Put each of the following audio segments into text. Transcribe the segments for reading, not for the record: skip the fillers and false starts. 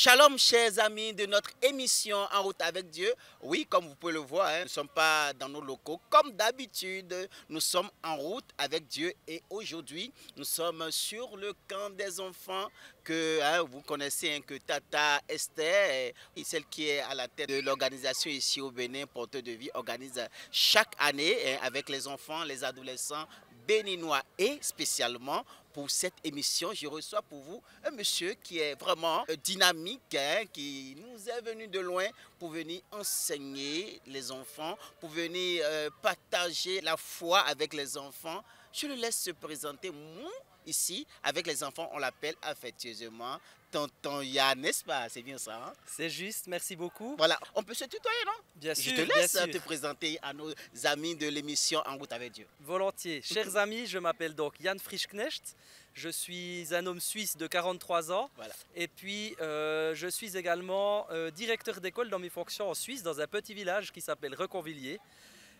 Shalom, chers amis de notre émission En route avec Dieu. Oui, comme vous pouvez le voir, nous ne sommes pas dans nos locaux. Comme d'habitude, nous sommes en route avec Dieu. Et aujourd'hui, nous sommes sur le camp des enfants que vous connaissez, que Tata Esther, celle qui est à la tête de l'organisation ici au Bénin, Porteur de Vie, organise chaque année avec les enfants, les adolescents béninois et spécialement pour cette émission, je reçois pour vous un monsieur qui est vraiment dynamique, qui nous est venu de loin pour venir enseigner les enfants, pour venir partager la foi avec les enfants. Je le laisse se présenter. Moi, ici, avec les enfants, on l'appelle affectueusement Tonton Yann, n'est-ce pas? C'est bien ça, hein? C'est juste, merci beaucoup. Voilà, on peut se tutoyer, non? Bien sûr, je te laisse bien sûr. te présenter à nos amis de l'émission En route avec Dieu. Volontiers. Chers amis, je m'appelle donc Yann Frischknecht. Je suis un homme suisse de 43 ans. Voilà. Et puis, je suis également directeur d'école dans mes fonctions en Suisse, dans un petit village qui s'appelle Reconvilliers.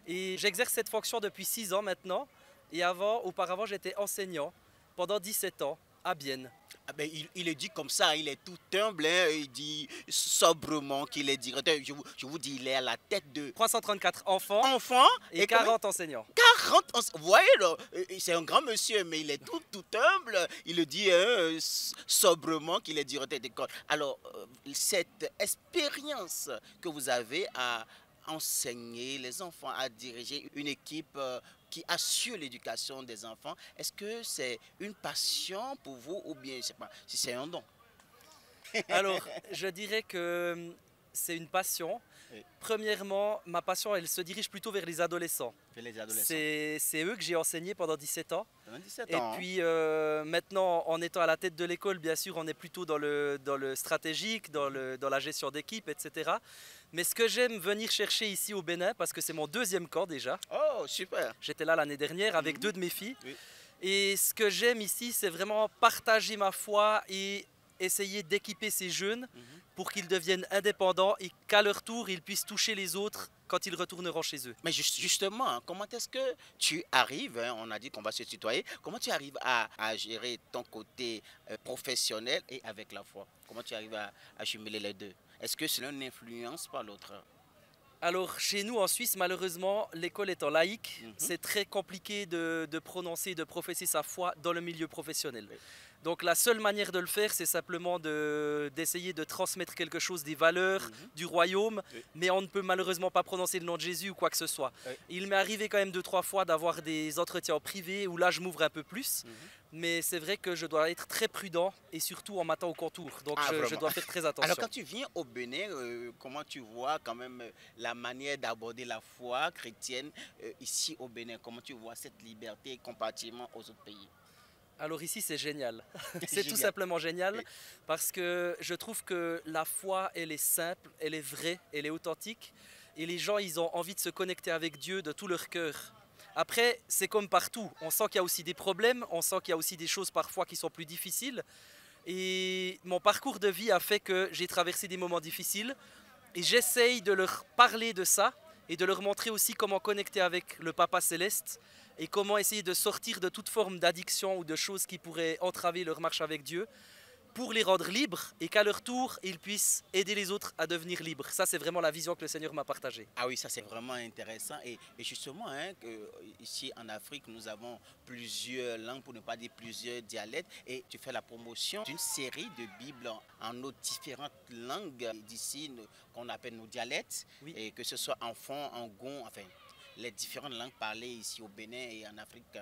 Et j'exerce cette fonction depuis 6 ans maintenant. Et auparavant, j'étais enseignant pendant 17 ans à Bienne. Ah ben, il est dit comme ça, il est tout humble, il dit sobrement qu'il est directeur. Je vous dis, il est à la tête de 334 enfants et 40 enseignants. 40 enseignants, vous voyez, c'est un grand monsieur, mais il est tout humble. Il le dit sobrement qu'il est directeur d'école. Alors, cette expérience que vous avez à enseigner les enfants, à diriger une équipe qui assure l'éducation des enfants, est-ce que c'est une passion pour vous ou bien, je ne sais pas, si c'est un don? Alors, je dirais que c'est une passion. Oui. Premièrement, ma passion, elle se dirige plutôt vers les adolescents. C'est eux que j'ai enseigné pendant 17 ans. 17 Et ans, puis maintenant, en étant à la tête de l'école, bien sûr, on est plutôt dans le stratégique, dans la gestion d'équipe, etc. Mais ce que j'aime venir chercher ici au Bénin, parce que c'est mon 2e camp déjà. Oh, super! J'étais là l'année dernière avec 2 de mes filles. Oui. Et ce que j'aime ici, c'est vraiment partager ma foi et essayer d'équiper ces jeunes pour qu'ils deviennent indépendants et qu'à leur tour, ils puissent toucher les autres quand ils retourneront chez eux. Mais justement, comment est-ce que tu arrives, on a dit qu'on va se tutoyer, comment tu arrives à gérer ton côté professionnel et avec la foi? Comment tu arrives à jumeler les deux? Est-ce que c'est l'un influence par l'autre? Alors, chez nous en Suisse, malheureusement, l'école étant laïque, c'est très compliqué de prononcer, de professer sa foi dans le milieu professionnel. Oui. Donc la seule manière de le faire, c'est simplement d'essayer de transmettre quelque chose des valeurs du royaume, mais on ne peut malheureusement pas prononcer le nom de Jésus ou quoi que ce soit. Il m'est arrivé quand même 2-3 fois d'avoir des entretiens privés où là je m'ouvre un peu plus, mais c'est vrai que je dois être très prudent et surtout en m'attendant au contour, donc je dois faire très attention. Alors quand tu viens au Bénin, comment tu vois quand même la manière d'aborder la foi chrétienne ici au Bénin? Comment tu vois cette liberté comparativement aux autres pays? Alors ici c'est génial, c'est tout simplement génial parce que je trouve que la foi elle est simple, elle est vraie, elle est authentique et les gens ils ont envie de se connecter avec Dieu de tout leur cœur. Après c'est comme partout, on sent qu'il y a aussi des problèmes, on sent qu'il y a aussi des choses parfois qui sont plus difficiles et mon parcours de vie a fait que j'ai traversé des moments difficiles et j'essaye de leur parler de ça et de leur montrer aussi comment connecter avec le Papa Céleste et comment essayer de sortir de toute forme d'addiction ou de choses qui pourraient entraver leur marche avec Dieu pour les rendre libres et qu'à leur tour, ils puissent aider les autres à devenir libres. Ça, c'est vraiment la vision que le Seigneur m'a partagée. Ah oui, ça c'est vraiment intéressant. Et justement, ici en Afrique, nous avons plusieurs langues, pour ne pas dire plusieurs dialectes. Et tu fais la promotion d'une série de Bibles en nos différentes langues d'ici, qu'on appelle nos dialectes, et que ce soit en fon, en gon, enfin... les différentes langues parlées ici au Bénin et en Afrique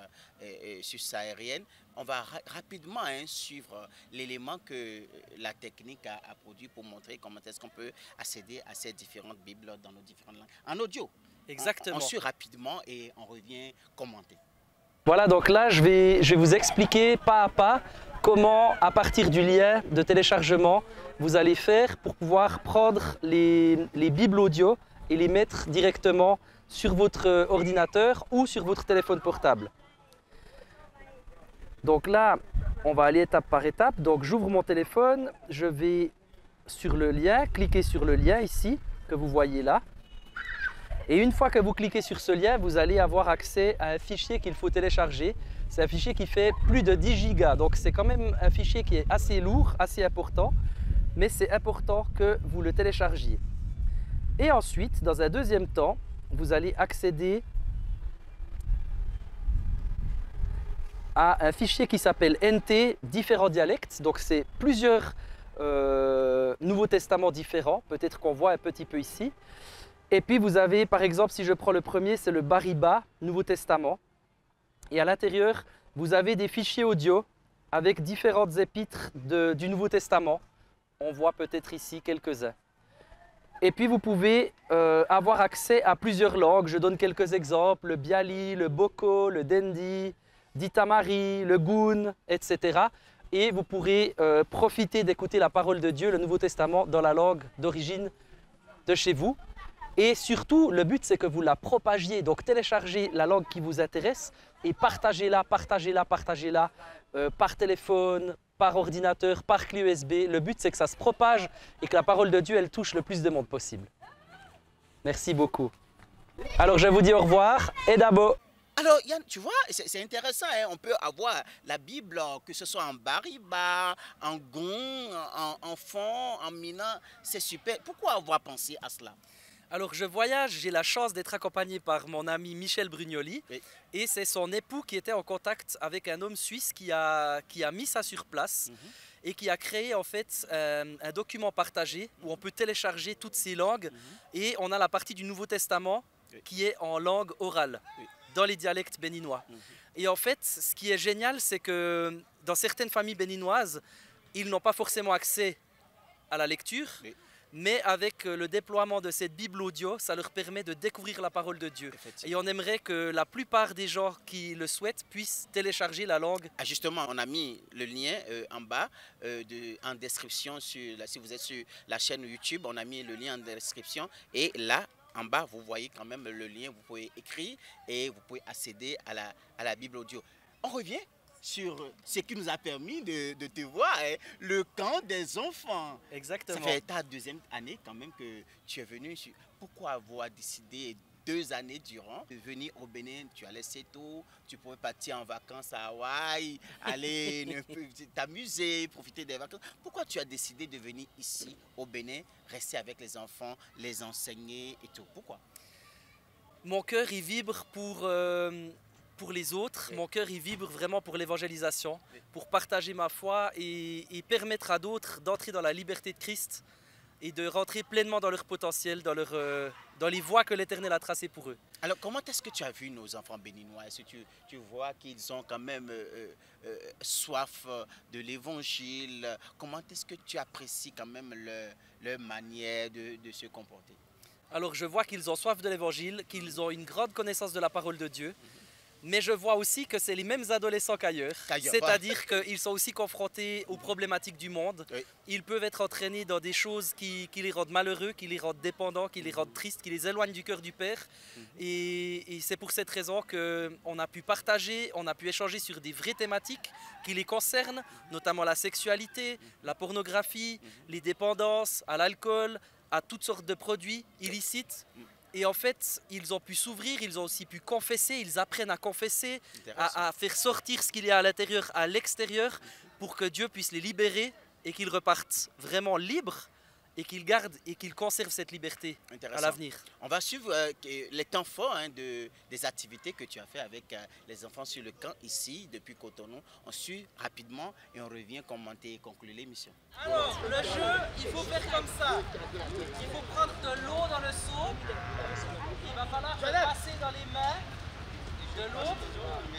subsaharienne. On va rapidement suivre l'élément que la technique a produit pour montrer comment est-ce qu'on peut accéder à ces différentes Bibles dans nos différentes langues. En audio. Exactement. On suit rapidement et on revient commenter. Voilà, donc là je vais vous expliquer pas à pas comment, à partir du lien de téléchargement, vous allez faire pour pouvoir prendre les Bibles audio et les mettre directement sur votre ordinateur ou sur votre téléphone portable. Donc là, on va aller étape par étape. Donc j'ouvre mon téléphone, je vais sur le lien, cliquer sur le lien ici, que vous voyez là. Et une fois que vous cliquez sur ce lien, vous allez avoir accès à un fichier qu'il faut télécharger. C'est un fichier qui fait plus de 10 gigas, donc c'est quand même un fichier qui est assez lourd, assez important. mais c'est important que vous le téléchargiez. Et ensuite, dans un deuxième temps, vous allez accéder à un fichier qui s'appelle NT différents dialectes. Donc c'est plusieurs Nouveaux Testaments différents, peut-être qu'on voit un petit peu ici. Et puis vous avez, par exemple, si je prends le premier, c'est le Bariba, Nouveau Testament. Et à l'intérieur, vous avez des fichiers audio avec différentes épîtres du Nouveau Testament. On voit peut-être ici quelques-uns. Et puis vous pouvez avoir accès à plusieurs langues. Je donne quelques exemples, le Biali, le Boko, le Dendi, Ditamari, le Goun, etc. Et vous pourrez profiter d'écouter la parole de Dieu, le Nouveau Testament, dans la langue d'origine de chez vous. Et surtout, le but, c'est que vous la propagiez. Donc, téléchargez la langue qui vous intéresse et partagez-la, partagez-la, partagez-la par téléphone, par ordinateur, par clé USB. Le but, c'est que ça se propage et que la parole de Dieu, elle touche le plus de monde possible. Merci beaucoup. Alors, je vous dis au revoir et d'abo. Alors, Yann, tu vois, c'est intéressant, hein? On peut avoir la Bible, que ce soit en Bariba, en Gon, en Fon, en Mina, c'est super. Pourquoi avoir pensé à cela? Alors, je voyage, j'ai la chance d'être accompagné par mon ami Michel Brugnoli. Oui. Et c'est son époux qui était en contact avec un homme suisse qui a mis ça sur place et qui a créé en fait un document partagé où on peut télécharger toutes ces langues et on a la partie du Nouveau Testament qui est en langue orale. Dans les dialectes béninois. Et en fait, ce qui est génial, c'est que dans certaines familles béninoises, ils n'ont pas forcément accès à la lecture, mais avec le déploiement de cette Bible audio, ça leur permet de découvrir la parole de Dieu. Et on aimerait que la plupart des gens qui le souhaitent puissent télécharger la langue. Ah, justement, on a mis le lien en bas, en description, si vous êtes sur la chaîne YouTube, on a mis le lien en description. Et là, en bas, vous voyez quand même le lien, vous pouvez écrire et vous pouvez accéder à la Bible audio. On revient sur ce qui nous a permis de te voir, hein, le camp des enfants. Exactement. Ça fait ta deuxième année quand même que tu es venu. Pourquoi avoir décidé 2 années durant de venir au Bénin? Tu as laissé tout, tu pouvais partir en vacances à Hawaï, aller t'amuser, profiter des vacances. Pourquoi tu as décidé de venir ici au Bénin, rester avec les enfants, les enseigner et tout? Pourquoi? Mon cœur, il vibre pour les autres. Mon cœur, il vibre vraiment pour l'évangélisation, pour partager ma foi et permettre à d'autres d'entrer dans la liberté de Christ et de rentrer pleinement dans leur potentiel, dans les voies que l'Éternel a tracées pour eux. Alors, comment est-ce que tu as vu nos enfants béninois? Est-ce que tu vois qu'ils ont quand même soif de l'Évangile? Comment est-ce que tu apprécies quand même leur manière de se comporter? Alors, je vois qu'ils ont soif de l'Évangile, qu'ils ont une grande connaissance de la parole de Dieu. Mais je vois aussi que c'est les mêmes adolescents qu'ailleurs. C'est-à-dire qu'ils sont aussi confrontés aux problématiques du monde. Oui. Ils peuvent être entraînés dans des choses qui les rendent malheureux, qui les rendent dépendants, qui les rendent tristes, qui les éloignent du cœur du Père. Et c'est pour cette raison qu'on a pu partager, on a pu échanger sur des vraies thématiques qui les concernent, notamment la sexualité, la pornographie, les dépendances à l'alcool, à toutes sortes de produits illicites. Et en fait, ils ont pu s'ouvrir, ils ont aussi pu confesser, ils apprennent à confesser, à faire sortir ce qu'il y a à l'intérieur, à l'extérieur, pour que Dieu puisse les libérer et qu'ils repartent vraiment libres et qu'ils gardent et qu'ils conservent cette liberté à l'avenir. On va suivre les temps forts des activités que tu as fait avec les enfants sur le camp ici, depuis Cotonou. On suit rapidement et on revient commenter et conclure l'émission. Alors, le jeu, il faut faire comme ça. Il faut prendre de l'eau dans le seau. Il va falloir passer dans les mains de l'autre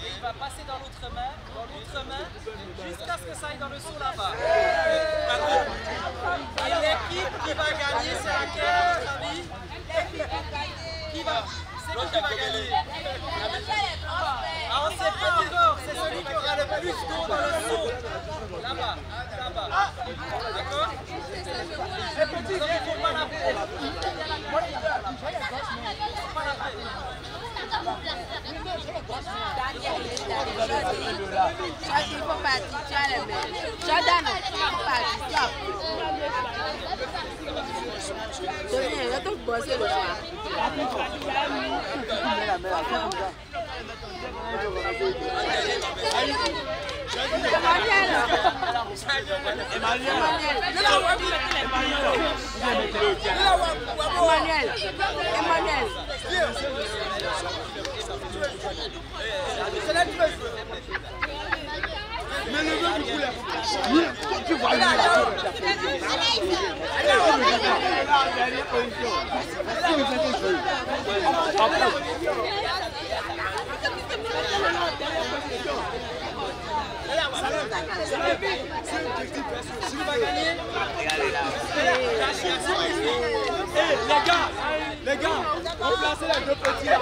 et il va passer dans l'autre main, jusqu'à ce que ça aille dans le seau là-bas. Et l'équipe qui va gagner, c'est laquelle, à votre avis? C'est qui va gagner? Ah, on ne sait pas encore, c'est celui qui aura le plus d'eau dans le seau. Là-bas, là-bas. D'accord? C'est petit, il ne faut pas la faire. Emmanuel. Emmanuel. Emmanuel. Mais le vœu du poulet. Tu vois Si va gagner, les gars, remplacez les deux petits là.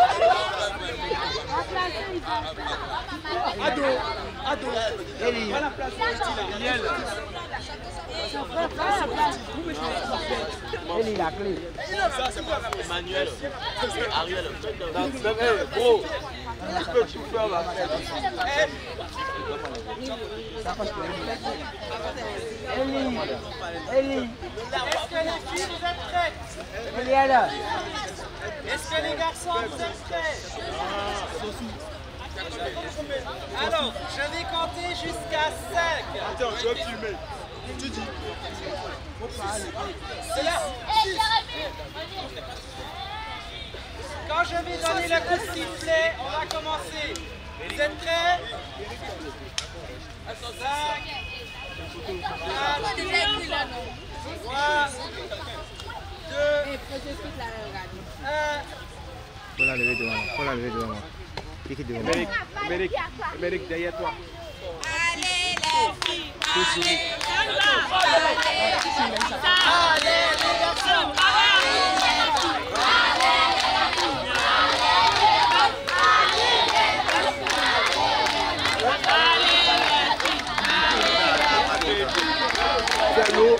Ado, voilà, place le petit là. Il a clé. Ça c'est pas Manuel, Ariel, bro, tu peux faire la fête. Eli. est-ce que les filles vous êtes prêtes? Eli est là. Est-ce que les garçons vous êtes prêts? Alors, je vais compter jusqu'à 5. Attends, je vais filmer. Tu dis. C'est là. Quand je vais donner le coup de sifflet, on va commencer. Vous êtes prêts? 5, 4, 3, 2, 1. Faut la lever devant moi. Faut la lever devant moi. Qui est devant moi? Amérique, derrière toi. Allez les filles, allez les garçons, C'est l'eau.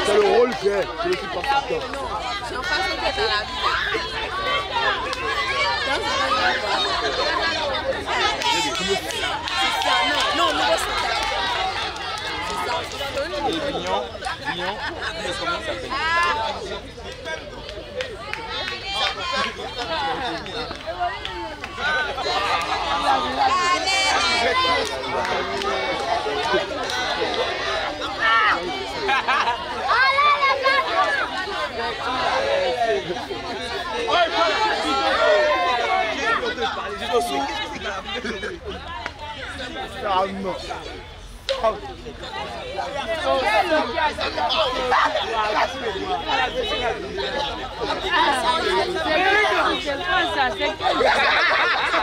C'est le rôle que j'ai. Je ne suis pas content. J'ai en face de tête à la vie. Non, non, et Vignon, comment ça s'appelle?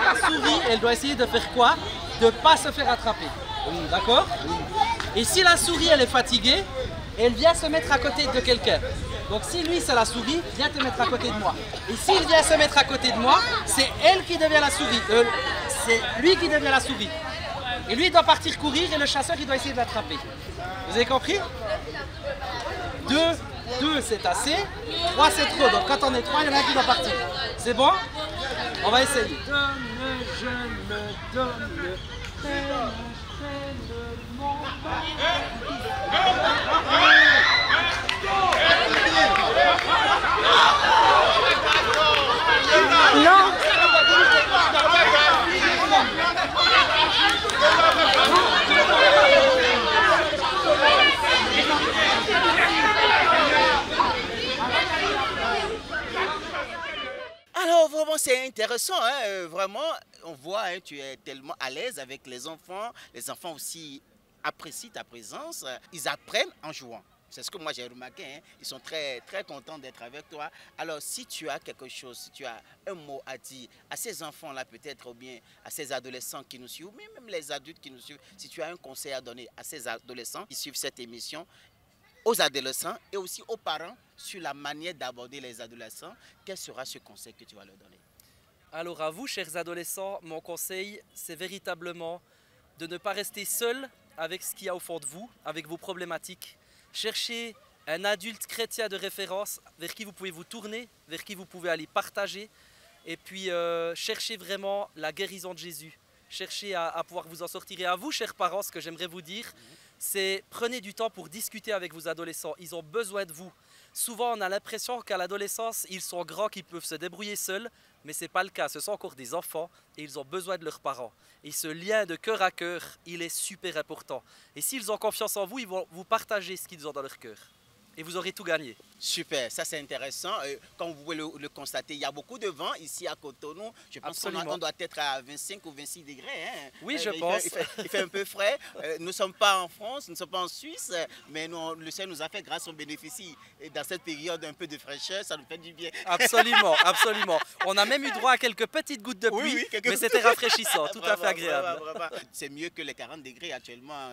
La souris, elle doit essayer de faire quoi? De ne pas se faire attraper. D'accord? Et si la souris, elle est fatiguée, elle vient se mettre à côté de quelqu'un. Donc si lui, c'est la souris, viens te mettre à côté de moi. Et s'il vient se mettre à côté de moi, c'est elle qui devient la souris. C'est lui qui devient la souris. Et lui, il doit partir courir et le chasseur, il doit essayer de l'attraper. Vous avez compris? 2 c'est assez, 3 c'est trop. Donc quand on est 3, il y en a un qui doit partir. C'est bon? On va essayer. Je me donne, Non. Alors vraiment c'est intéressant, hein, vraiment on voit, hein, tu es tellement à l'aise avec les enfants aussi apprécient ta présence, ils apprennent en jouant. C'est ce que moi j'ai remarqué, hein. Ils sont très, très contents d'être avec toi. Alors si tu as quelque chose, si tu as un mot à dire à ces enfants-là peut-être, ou bien à ces adolescents qui nous suivent, ou même les adultes qui nous suivent, si tu as un conseil à donner à ces adolescents qui suivent cette émission, aux adolescents et aussi aux parents sur la manière d'aborder les adolescents, quel sera ce conseil que tu vas leur donner? Alors à vous, chers adolescents, mon conseil, c'est véritablement de ne pas rester seul avec ce qu'il y a au fond de vous, avec vos problématiques. Cherchez un adulte chrétien de référence vers qui vous pouvez vous tourner, vers qui vous pouvez aller partager. Et puis cherchez vraiment la guérison de Jésus. Cherchez à pouvoir vous en sortir. Et à vous, chers parents, ce que j'aimerais vous dire, c'est prenez du temps pour discuter avec vos adolescents. Ils ont besoin de vous. Souvent, on a l'impression qu'à l'adolescence, ils sont grands, qu'ils peuvent se débrouiller seuls, mais ce n'est pas le cas. Ce sont encore des enfants et ils ont besoin de leurs parents. Et ce lien de cœur à cœur, il est super important. Et s'ils ont confiance en vous, ils vont vous partager ce qu'ils ont dans leur cœur. Et vous aurez tout gagné. Super, ça c'est intéressant. Comme vous pouvez le constater, il y a beaucoup de vent ici à Cotonou. Je pense qu'on doit être à 25 ou 26 degrés. Hein. Oui, je pense. Il fait un peu frais. Nous ne sommes pas en France, nous ne sommes pas en Suisse, mais le Seigneur nous a fait grâce, on bénéficie. Et dans cette période un peu de fraîcheur, ça nous fait du bien. Absolument, absolument. On a même eu droit à quelques petites gouttes de pluie, mais c'était rafraîchissant, tout à fait agréable. C'est mieux que les 40 degrés actuellement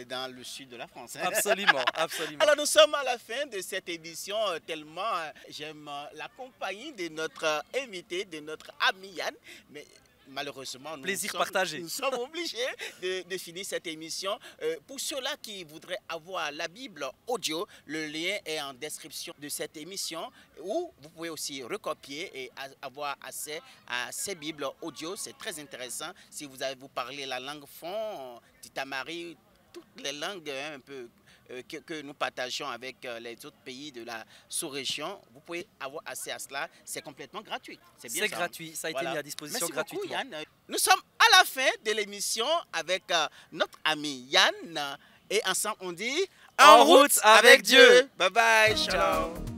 dans le sud de la France. Hein. Absolument, absolument. Alors nous sommes à la fin de cette édition, tellement j'aime la compagnie de notre invité, de notre ami Yann, mais malheureusement nous sommes obligés de finir cette émission. Pour ceux-là qui voudraient avoir la Bible audio, le lien est en description de cette émission, où vous pouvez aussi recopier et avoir accès à ces Bibles audio. C'est très intéressant si vous parlez la langue fon, titamari, toutes les langues un peu que nous partageons avec les autres pays de la sous-région. Vous pouvez avoir accès à cela. C'est complètement gratuit. C'est gratuit. Ça a été mis à disposition gratuitement. Merci beaucoup, Yann. Nous sommes à la fin de l'émission avec notre ami Yann. Et ensemble, on dit en route avec Dieu. Bye bye. Ciao.